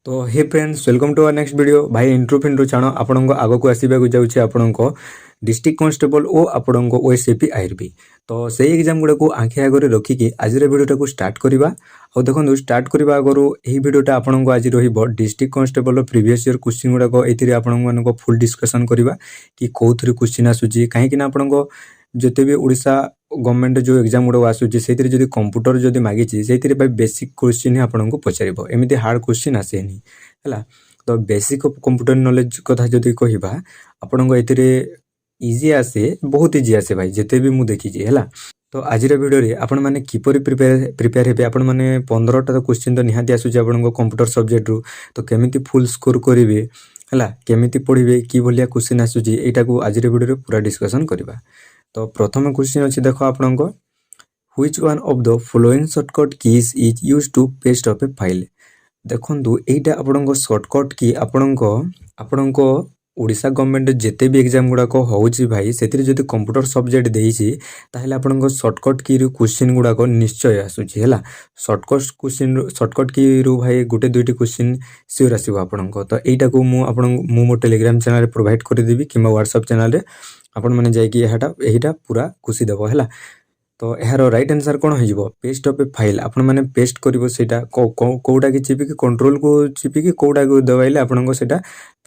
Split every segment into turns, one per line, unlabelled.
तो hey friends welcome to our next video भाई intro फिंट्रो छाण आपण आग को आसवाक जाऊँगी आपण डिस्ट्रिक्ट कांस्टेबल और आपण ओएसएपी आईआरबी तो से एग्जाम गुड़ा को आँखि आगे रखिकी आज वीडियोटा को स्टार्ट करवा आ देखो स्टार्ट करने आगु यही वीडियोटा आपको आज district constable previous year question गुड़ाक ये आपण फुल डिस्कसन करवा कि कौ थी क्वेश्चन आसूँ कहीं आपको जिते भी ओडिशा गवर्नमेंट जो एग्जाम गुड़ा आसूँ से कंप्यूटर जब मागी से बेसिक क्वेश्चन ही आपको पचार एमती हार्ड क्वेश्चन आसेनी है तो बेसिक कंप्यूटर नॉलेज कथा जदि कहवा आपको ये इजी आसे बहुत इजी आसे भाई जिते भी मुझे देखी है तो आज वीडियो आपण मैंने किपर प्रिपेयर हे आपण मैंने 15टा क्वेश्चन तो निहाती आसूँ आपको कंप्यूटर सब्जेक्ट रू तो केमिति फुल स्कोर करेंगे है केमिति पढ़े कि भाया क्वेश्चन आसूँ यहाँ को आज वीडियो पूरा डिस्कसन करवा तो प्रथम क्वेश्चन अच्छी देख आपण which one of the following shortcut keys is use to paste of a file देखो यहाँ आपण शॉर्टकट की आपण ओडिशा गवर्नमेंट जिते भी एग्जाम गुड़ाक होची भाई से जब कंप्यूटर सब्जेक्ट देती ताहले आपण शॉर्टकट की क्वेश्चन गुड़ाक निश्चय आसूची है शॉर्टकट की रू भाई गोटे दुईटी क्वेश्चन सियोर आसो आपण तो यहाँ को मो टेलीग्राम चैनल प्रोवाइड करदेवी कि व्हाट्सएप चैनल आपण मैंने जाटा पूरा घुषी देव है तो यार राइट आंसर कौन हो पेस्ट ऑफ ए फाइल आपण मैंने पेस्ट कर कौटा कि चिपिकी कंट्रोल को चिपिकी कौटा को दबाइले आपण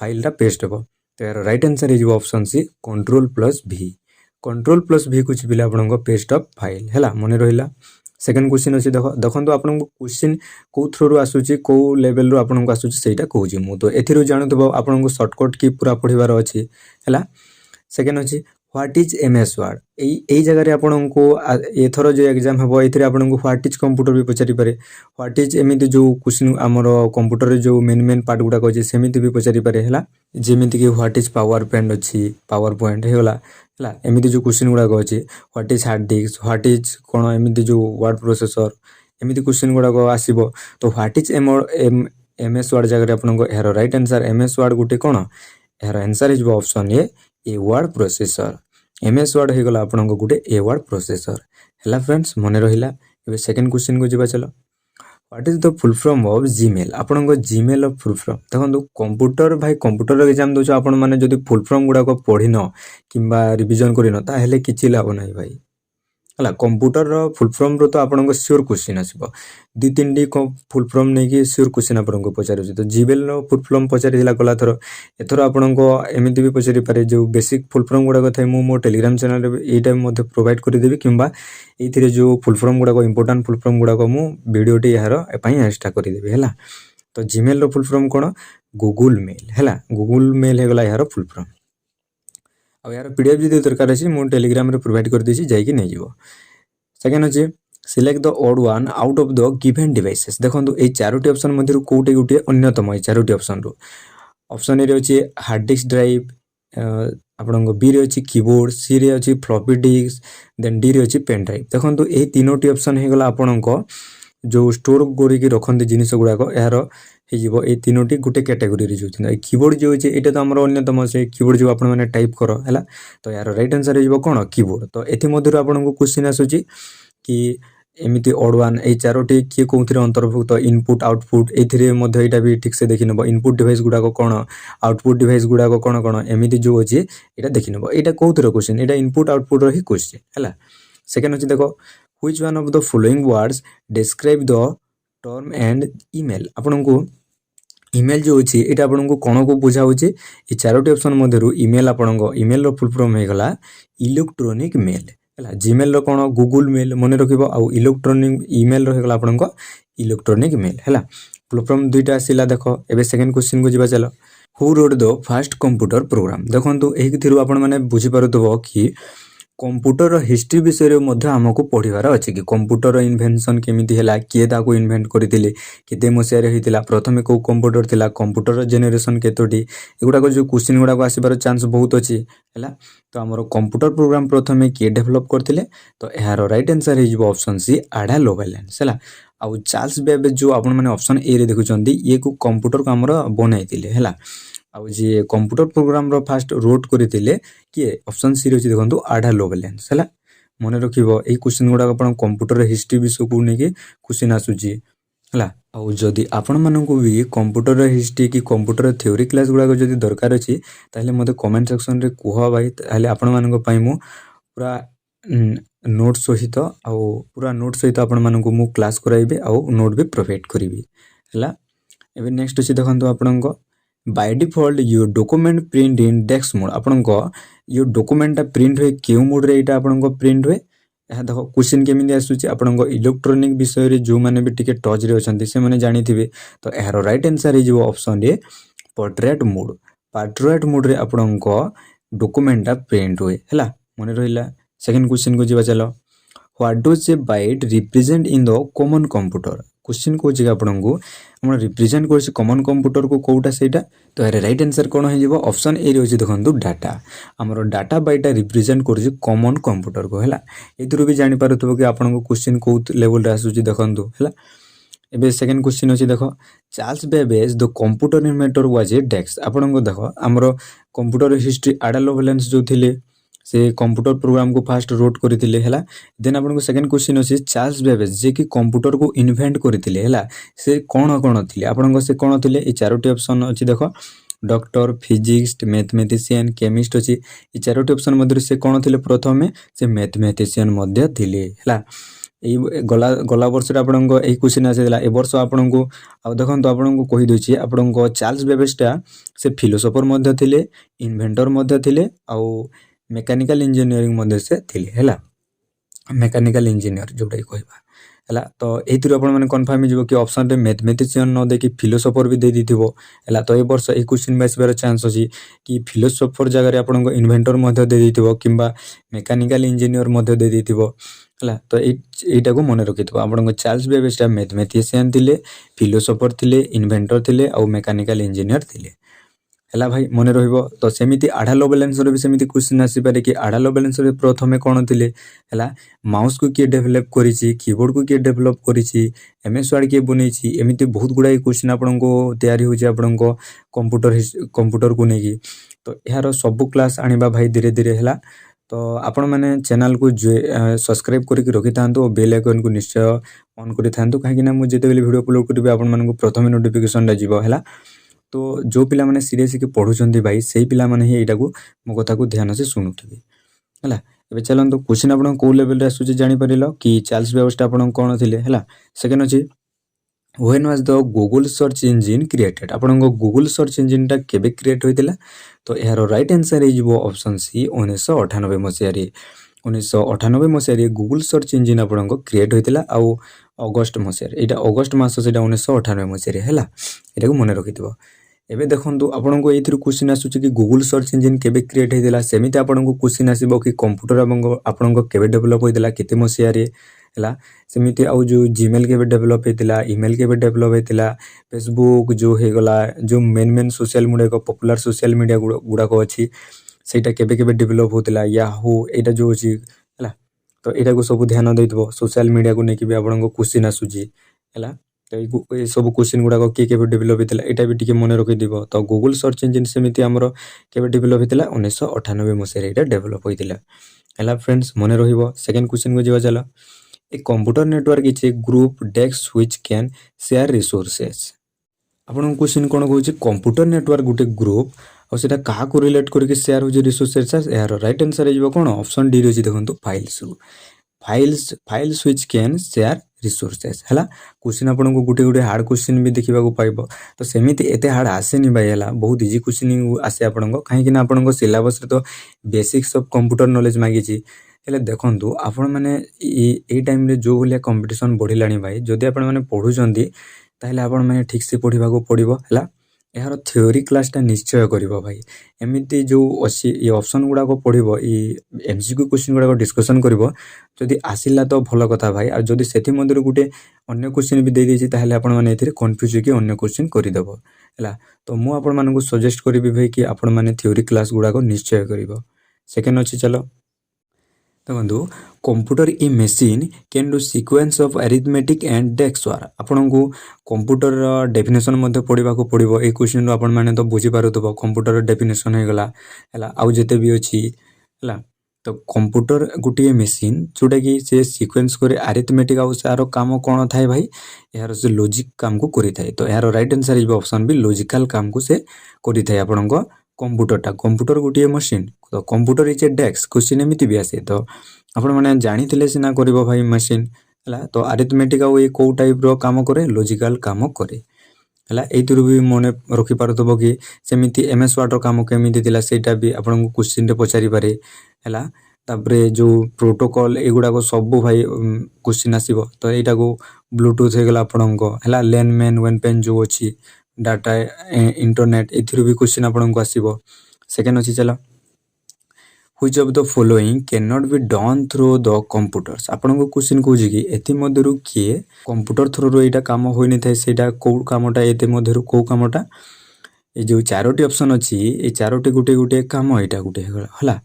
फाइलटा पेस्ट हे तो यार राइट आंसर हो ऑप्शन सी कंट्रोल प्लस भी को चिपिले आपण पेस्ट ऑफ फाइल है मन रहा सेकेंड क्वेश्चन अच्छे देखो आपको क्वेश्चन कौ थ्रू आसूँ कौ लेवल रू आपको आसूँ से कहूँ मुझे तो एथि जानूब आपको शॉर्टकट की पूरा पढ़ार अच्छी है सेकेंड अच्छी व्हाट इज एमएस वर्ड यही जगह आपको एथर जो एग्जाम हम ये आपको व्हाट इज कंप्यूटर भी पचारि पारे व्हाट इज एमती जो क्वेश्चन आमर कंप्यूटर जो मेन पार्ट गुड़ाक अच्छे सेमती भी पचारि पारे है जमीक व्हाट इज पावर पॉइंट अच्छी पावर पॉइंट होगा है एमती जो क्वेश्चन गुड़ाक अच्छे what is hard disk what is कौन एमती जो वर्ड प्रोसेसर एमती क्वेश्चन गुड़ाक आसो तो व्हाट इज एमएस वर्ड जगह आपको यार राइट आंसर एमएस वर्ड गोटे कौन यार आंसर हो option a word processor MS word हो गला आपन गोटे ए वर्ड प्रोसेसर है फ्रेंड्स मन रहा ए सेकेंड क्वेश्चन को जीवा चलो what is the full form of Gmail आपन जीमेल फुल फॉर्म देखो कंप्यूटर भाई कंप्यूटर एग्जाम दो आपण मैंने जो फुल फॉर्म गुड़ाक पढ़िन कि रिविजन करन ताहले किछि लाभ नहीं भाई है कंप्यूटर फुल फॉर्म रो तो आपको सियोर क्वेश्चन आसो दु तीन फुल फॉर्म नहीं कि सियोर क्वेश्चन आपको पचार तो जीमेल फुल फॉर्म पचार गला थर एथर आपको एमती भी पचारि पारे जो बेसिक फुल फॉर्म गुड़ाक थे मो टेलीग्राम चैनल ये प्रोवाइड करदेवी कि ये जो फुल फॉर्म गुड़ाक इंपोर्टाट फुल फॉर्म गुड़ाक वीडियोटी यार एक्सट्रा करदेवी है तो जीमेल फुल फॉर्म कौन गूगल मेल है गूगल मेल होगा यार फुल फॉर्म आ यार पीडीएफ जो दरकार अच्छी मुझे टेलीग्राम रे प्रोवाइड कर देछि जाइए नहीं जीव सेकेंड अच्छे select the odd one out of the given devices देखो ये चारोटी ऑप्शन मध्य कोटे गोटे अन्यतम ये चारोटी ऑप्शन रू ऑप्शन ए अच्छे हार्ड डिस्क ड्राइव आपन बी रे अच्छी कीबोर्ड सी रे अच्छी फ्लॉपी डिस्क देन डी रे अच्छी पेन ड्राइव देखो ये तीनोटी ऑप्शन हो गला आपण जो स्टोर करके रखते जिनिस गुड़ाक यार हो तीनोटी गोटे कैटेगोरी जो कीबोर्ड जो है ये तो आम अन्यतम से कीबोर्ड जो आपने टाइप कर है तो यार राइट आंसर हो कौन कीबोर्ड तो ये मध्य आपको क्वेश्चन आसूँ कि एमती ऑड वन ये चारोटी किए कौन अंतर्भुक्त इनपुट आउटपुट ये भी ठीक से देखी नब इनपुट डिवाइस गुड़ाक कौन आउटपुट डिवाइस गुड़ाक कौन कौन एमती जो अच्छे ये देखी नब यहाँ कौन क्वेश्चन यहाँ इनपुट आउटपुट ही क्वेश्चन है सेकेंड अच्छे देखो which one of the following words describe the term and email आपको ईमेल जो अच्छी ये आपको कौन को बुझा ये चारोटी ऑप्शन मध्य ईमेल आपको ईमेल फुल फॉर्म होगा इलेक्ट्रोनिक मेल है जीमेल कौन गूगल मेल मन रखिब आउ इलेक्ट्रोनिक ईमेल होगा आपको इलेक्ट्रोनिक मेल है फुल फॉर्म दुईटा आसला देख ए सेकेंड क्वेश्चन को जीवा चलो who wrote the first computer program देखो यही आपने बुझीपारुव कि कंप्यूटर हिस्ट्री विषय में आमको पढ़ार अच्छे कि कंप्यूटर इन्वेंशन केमिति है किए ताको इन्वेंट करते केते मसीह होता प्रथम कौ कंप्यूटर थिला कंप्यूटर जेनेरेशन केतोटी एगुड़ाक जो क्वेश्चन गुड़ाक आसबार चांस बहुत अच्छी है तो आमर कंप्यूटर प्रोग्राम प्रथम किए डेभलप करते तो यार राइट आंसर हो ऑप्शन सी आडा लोवेलेंस है आउ चार्ल्स बेबेज जो आप ऑप्शन ए रे देखुं ये को कंप्यूटर को आमर बनई है आउ जी कंप्यूटर प्रोग्राम रो फास्ट रोट करते किए ऑप्शन सी रे देखो आडा लोवेलेंस है मन रखिए यही क्वेश्चन गुड़ाक कंप्यूटर हिस्ट्री विषय को लेकिन क्वेश्चन आसूँ ହେଲା। ଆଉ ଯଦି ଆପଣମାନଙ୍କୁ ବି କମ୍ପ୍ୟୁଟର ହିଷ୍ଟ୍ରି କି କମ୍ପ୍ୟୁଟର ଥିଓରି କ୍ଲାସ୍ ଗୁଡ଼ାକ ଯଦି ଦରକାର ଅଛି ତାହେଲେ ମୋତେ କମେଣ୍ଟ ସେକ୍ସନରେ କୁହ ଭାଇ, ତାହେଲେ ଆପଣମାନଙ୍କ ପାଇଁ ମୁଁ ପୁରା ନୋଟ୍ ସହିତ ଆଉ ପୁରା ନୋଟ୍ ସହିତ ଆପଣମାନଙ୍କୁ ମୁଁ କ୍ଲାସ୍ କରାଇବି ଆଉ ନୋଟ୍ ବି ପ୍ରୋଭାଇଡ଼ କରିବି ହେଲା। ଏବେ ନେକ୍ସଟ ଅଛି ଦେଖନ୍ତୁ ଆପଣଙ୍କ by default your document print in desk mode. ଆପଣଙ୍କ ୟୋର ଡକୁମେଣ୍ଟଟା ପ୍ରିଣ୍ଟ ହୁଏ କେଉଁ ମୋଡ଼୍ରେ ଏଇଟା ଆପଣଙ୍କ ପ୍ରିଣ୍ଟ ହୁଏ? ଏହା ଦେଖ କ୍ୱେଶ୍ଚିନ୍ କେମିତି ଆସୁଛି, ଆପଣଙ୍କ ଇଲେକ୍ଟ୍ରୋନିକ୍ ବିଷୟରେ ଯେଉଁମାନେ ବି ଟିକେ ଟଚ୍ରେ ଅଛନ୍ତି ସେମାନେ ଜାଣିଥିବେ। ତ ଏହାର ରାଇଟ୍ ଆନ୍ସର୍ ହେଇଯିବ option A portrait mode. Portrait ମୋଡ୍ରେ ଆପଣଙ୍କ ଡକୁମେଣ୍ଟଟା ପ୍ରିଣ୍ଟ ହୁଏ ହେଲା, ମନେ ରହିଲା। ସେକେଣ୍ଡ କ୍ୱେଶ୍ଚିନ୍କୁ ଯିବା ଚାଲ। What does a byte represent in the common computer? Question कौन कि आपको आम रिप्रेजेंट कर कमन कंप्यूटर को कौटा सहीटा। तो यार राइट आंसर कौन हो ऑप्शन ए रही देखो डाटा। आमर डाटा बाइटा रिप्रेजेंट कर कमन कंप्यूटर को है। ये भी जापर कि आपको क्वेश्चन कौ लेवल आसूँ देखूँ है। एबे सेकेंड क्वेश्चन अच्छी देख Charles Babbage the computer inventor was a desk. आपको देख आमर कंप्यूटर हिस्ट्री आडा लवलेंस जो थे से कंप्यूटर प्रोग्राम को फास्ट रोड करते हैं। देन आपको सेकेंड क्वेश्चन अच्छी चार्ल्स बेबेज जे कि कंप्यूटर को इन्वेंट करते हैं से कौन कौन थे आपन से कौन थे। ये चारोटी ऑप्शन अच्छी देख डॉक्टर फिजिक्स मैथमेटिशियन केमिस्ट अच्छी। ये चारोटी ऑप्शन मध्य से कौन थे प्रथम से मैथमेटिशियन थे है। गला गला वर्ष आपको यही क्वेश्चन आसाला ए वर्ष आपन को देखो आपको कहीदे आपको चार्ल्स बेबेजटा से फिलोसोफर थे इन्वेंटर थे आउ मेकानिकल इंजीनियरिंग से थिले है। मेकानिकल इंजीनियर जोटा कहवा है। तो ये आपने कन्फर्म हो कि ऑप्शन रे मैथमेटिशियन न देखिए फिलोसोफर भी दे दी है। तो ये वर्ष ये क्वेश्चन आसबार चांस अच्छी कि फिलोसोफर जगह आपको इन्वेंटर दे दी कि मेकानिकल इंजीनियर दे दी है। तो यहीटा को मन रखी आपको चार्ल्स बेबेजटा मैथमेटिशियन थे फिलोसोफर थे इन्वेंटर थे और मेकानिकल इंजीनियर थे है भाई मन रहिबो। तो सेमिति आधा लेवल आंसर भी सेमिति क्वेश्चन आसी पारे कि आधा लेवल आंसर प्रथमे कौन थे है। माउस को किए डेभलप करिछि कीबोर्ड को किए डेभलप करिछि एमएस वर्ड किए बनैछि एमिति बहुत गुड़ाई क्वेश्चन आपनको तैयारी होछि आपनको कंप्यूटर को लेकिन। तो यार सब क्लास आनिबा भाई धीरे धीरे है। तो आपण मैंने चैनल को सब्सक्राइब करके रखि थांतु और बेल आइकन को निश्चय ऑन करि थांतु कहीं ना मुझे जिते वीडियो अपलोड करिबे आपण मानको प्रथम नोटिफिकेशन जीवो है। तो जो पिला माने सीरीयस के पढ़ुचंदी भाई से पिला माने ही एटा को मो कथा को ध्यान से सुनुथिबे है। एबे चलंतु क्वेश्चन आपण को लेवल रे आसुचे जानि परिलो कि चार्ल्स बेबेज आपण कोन थिले है। सेकेंड अछि when was the Google search engine created. आपण को गूगल सर्च इंजिन टा केबे क्रिएट होइतिला? तो यार राइट आंसर हे जिवो ऑप्शन सी 1998 मसिया रे। 1998 मसिया रे गूगल सर्च इंजिन आपण को क्रिएट होइतिला आउ अगस्त मसिया रे। एटा अगस्त मास सेटा 1998 मसिया रे हैला। एटा को मन रखिथिबो। एबे देखंतु आपन को एथिर क्वेश्चन आसुची कि गूगल सर्च इंजिन केबे क्रिएट होइतिला। सेमिति आपन को क्वेश्चन आसीबो कि कंप्यूटर आपन को केबे डेवलप होइतिला केते मसिया रे है। सेमिति आउ जो जीमेल केबे डेवलप होइतिला ईमेल केबे डेवलप होइतिला फेसबुक जो हे गला जो मेन सोशल मीडिया को पॉपुलर सोशल मीडिया गुडा को अछि सेटा केबे केबे डेवलप होतिला याहू एटा जो अछि है। तो एटा को सब ध्यान दैथबो सोशल मीडिया को नेकी भी आपन को क्वेश्चन आसुची है। तो ये सब क्वेश्चन गुड़ाक किए केबे डेवलप होता है यहाँ भी टी मन रखिद। तो गूगल सर्च इंजिन सेमती आमर केबे डेवलप होता है 1998 मसीह यहाँ डेवलप होता है फ्रेंड्स मन रहिबो। सेकेंड क्वेश्चन को जीवा चलो। A computer network is a group desk which can share resources. आपन क्वेश्चन कौन कहूँ कंप्यूटर नेटवर्क गोटे ग्रुप और सेटा क्या रिलेट करके शेयर हो रिसोर्सेस। यार राइट आंसर हो कौन ऑप्शन डी रही देखो files files which can share resources है। क्वेश्चन आपको गोटे गोटे हार्ड क्वेश्चन भी देखा पाइब। तो सेमती एते हार्ड आसेनी भाई है बहुत इजी क्वेश्चन आसे आपको कहीं आपन सिलेबस तो बेसिक्स ऑफ कंप्यूटर नॉलेज मागिची हेले देखंतु आपण माने ए टाइम रे जो भलिया कंपटीशन बढ़िलानी भाई जदि आपण माने पढुचंदी ताहले आपण माने ठीक से पढ़िबा को पड़िबो हला। यार थ्योरी क्लासटा निश्चय करिबो भाई एमिति जो अछि ये ऑप्शन गुडा को पढ़िबो ये एमसीक्यू क्वेश्चन गुडा को डिस्कशन करिबो जदि आसिला तो भलो कथा भाई। आ जदि सेथि मध्यरु गुटे अन्य क्वेश्चन भी दे देछि ताहले आपण माने एथिरे कंफ्यूज कि अन्य क्वेश्चन करि देबो हला। तो मु आपण मानकु सजेस्ट करिबि भाई कि आपण माने थ्योरी क्लास गुडा को निश्चय करिबो। सेकंड अछि चलो देखो कंप्यूटर इ machine can do sequence of arithmetic and desk work. आपन को कंप्यूटर डेफिनेशन मध्य पढ़ा को पड़ो ये क्वेश्चन आपण माने तो बुझी पारुथबो कंप्यूटर डेफिनेशन हो गला है आउ जेते भी अछि है। तो कंप्यूटर गोटे मेसीन जोटा कि से सीक्वेंस करे अरिथमेटिक आउ सार काम कौन थाए भाई यार से लॉजिक काम को करि थाए तो यार right answer is option be logical काम को से करि थाए आपन को कंप्यूटर गोटे मशीन तो computer is a desk question एमती भी आसे तो आपण माने जानी थिले सिना करिवो भाई मशीन हला तो अरिथमेटिक आउ ए को टाइप रो काम करे लॉजिकल काम करे हला एइतरु भी मने रखि पारतबो कि सेमिति एमएस वर्ड रो काम केमिति दिला सेटा भी आपन को क्वेश्चन रे पचारि पारे हला तापरे जो प्रोटोकॉल एगुडा को सब भाई क्वेश्चन आसीबो तो एटा को ब्लूटूथ हे गला आपन को हला लैन मैन वन पेन जो अछि डाटा इंटरनेट एथिरु भी क्वेश्चन आपन को आसीबो सेकंड अछि चला which of the following cannot be done through the computers आपन को क्वेश्चन कहूजी कि एथि मध्यरु किए कंप्यूटर थ्रू रो एटा काम होई नै थाए सेटा को कामटा एते मध्यरु को कामटा ए जो चारोटी ऑप्शन अछि ए चारोटी गुटे गुटे काम एटा गुटे हला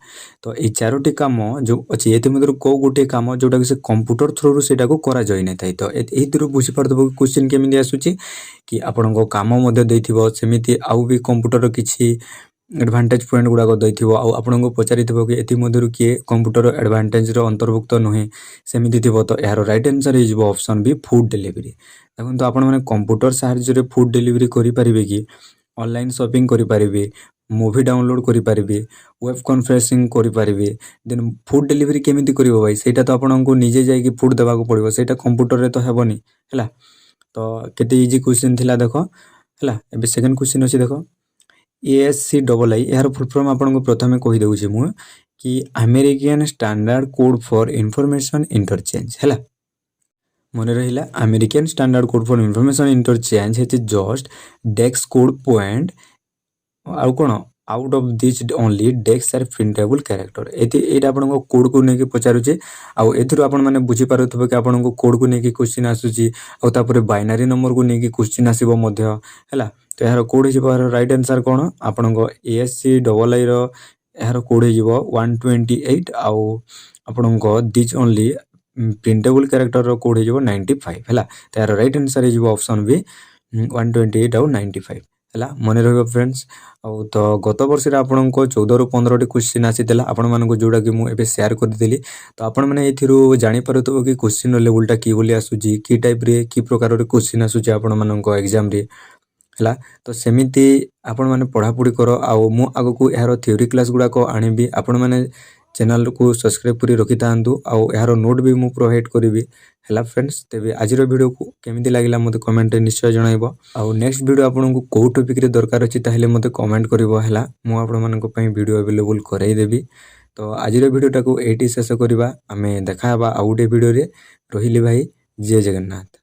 तो ए चारोटी काम जो अछि एते मध्यरु को गुटे काम जोटा कि से कंप्यूटर थ्रू रो सेटा को करा जाय नै थाए तो एही थ्रू बुझि पारदबो क्वेश्चन केमिति आसुची कि आपन को काम मध्य दैथिबो सेमिति आउ भी कंप्यूटर किछि एडवांटेज पॉइंट गुडा को दैथिबो आ आपन को पचारिथिबो कि एति मध्यरु के कंप्यूटर एडवांटेज रो अंतर्भुक्त नहे सेमिति थिबो तो यार right answer is option B food delivery देखन तो आपन माने कंप्यूटर सहायता रे फूड डिलीवरी करि परिबे कि ऑनलाइन शॉपिंग करि परिबे मूवी डाउनलोड करि परिबे वेब कॉन्फ्रेंसिंग करि परिबे देन फूड डिलीवरी केमिति करिवो भाई सेटा तो आपन को निजे जाय कि फूड देबा को पड़िबो सेटा कंप्यूटर रे तो हेबोनी हला तो केते इजी क्वेश्चन थिला देखो हला एबे सेकंड क्वेश्चन अछि देखो ASCII यार फुल फॉर्म आपन को प्रथमे कहि देउ छी मु कि American standard code for information interchange हला मने रहिला American standard code for information interchange हे जस्ट डेक्स कोड पॉइंट आउ कोन out of this only dex are printable character एति एटा आपन को कोड को नेकी पचारु छी आउ एथिरु आपन माने बुझी पारुथबो कि आपन को कोड को नेकी क्वेश्चन आसुची आउ तापरे बाइनरी नंबर को नेकी क्वेश्चन आसीबो मध्य हला तो यार कोड हे जिवो राइट आंसर कोन आपन को ASCII रो यार कोड हे जिवो 128 आउ आपन को दिस ओनली प्रिंटेबल कैरेक्टर रो कोड हे जिवो 95 हला तो यार राइट आंसर हे जिवो ऑप्शन बी 128 आउ 95 हला मने रहबो फ्रेंड्स आउ तो गत वर्ष रे आपन को 14 रु 15 टी क्वेश्चन आसी देला आपन मान को जोडा कि मु एबे शेयर कर देली तो आपन माने एथिरु जानि पारुतो कि क्वेश्चन लेवलटा की बोली आसुजी की टाइप रे की प्रकार रे क्वेश्चन आसुजी आपन मान को एग्जाम रे हला तो सेमिति आपन माने पढ़ा पढ़ी करो आउ मु आगो को यार थ्योरी क्लास गुडा को आनिबी आपन माने चैनल को सब्सक्राइब करी रखि तांदु आउ यार नोट भी मु प्रोवाइड करबी हला फ्रेंड्स तेबे आज रो वीडियो को केमिति लागिला मते कमेंट रे निश्चय जणाइबो आउ नेक्स्ट वीडियो आपन को को टॉपिक रे दरकार अछि ताहेले मते कमेंट करबो हला मु आपन मान को पई वीडियो अवेलेबल कराई देबी तो आज रो वीडियो टाको एटी शेष करबा हमें देखाबा आउटे वीडियो रे रहिली भाई जय जगन्नाथ।